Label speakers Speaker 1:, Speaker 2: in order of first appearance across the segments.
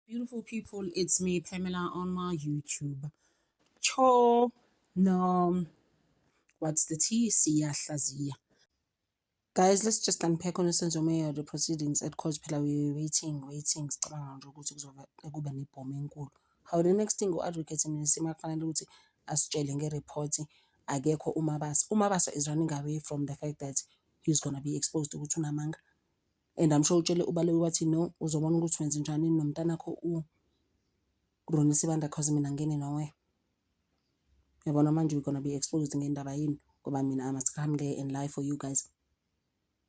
Speaker 1: Beautiful people, it's me, Pamela, on my YouTube. Cho, no, what's the T? Siyahlaziya. Guys, let's just unpack on the proceedings at court. We waiting. How the next thing advocate minister finally asitshele nge-report akekho umabasa is running away from the fact that he's gonna be exposed to unamanga. And I'm sure utshele ubale wathi no uzobona ukuthi wenze njani nomntanakho Ronnie Sibanda cause mina ngene nawe. Yabona manje we're gonna be exposed ngendaba yini ngoba mina I must come there and lie for you guys.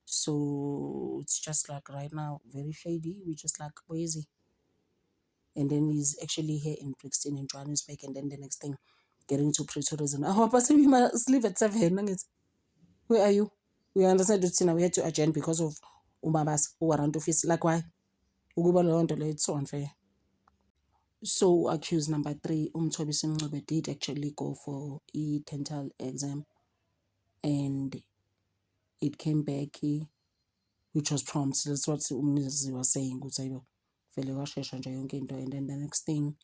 Speaker 1: So it's just like right now very shady. We just like crazy. And then he's actually here in Brixton in Johannesburg, and then the next thing getting to Pretoria. Oh, but we must leave at 7. Where are you? We understand that we had to adjourn because of Umabas who are office. Like why? It's so unfair. So accused number 3, Mthobisi Mncube did actually go for a dental exam, and it came back, which was prompt. That's what Umnizi was saying. And then the next thing,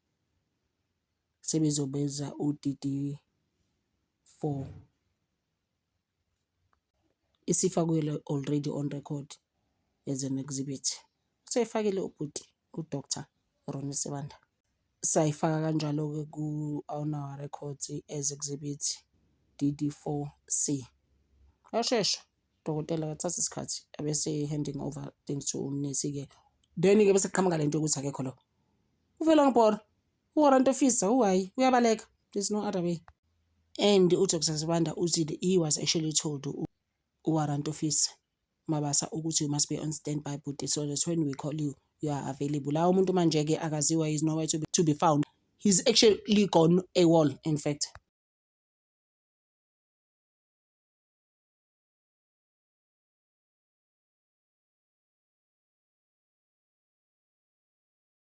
Speaker 1: sebezobeza UDD4. Isifakile already on record as an exhibit. So ifakile uDr. Ronnie Sibanda. Sayifaka kanjalo on our records as exhibit DD4C. Ashesha dokotela kathatha isikhathi abese handing over things to umnesi ke. Then ke bese qhamuka lento ukuthi akekho lo. Uvela ngibona. Warrant officer why? Uyabaleka. There's no other way. And uDr. Sibanda uthi he was actually told warrant officer Mabasa ukuthi you must be on standby, but so that when we call you, you are available. La umuntu manje ke akaziwa is nowhere to be found. He's actually gone AWOL, in fact.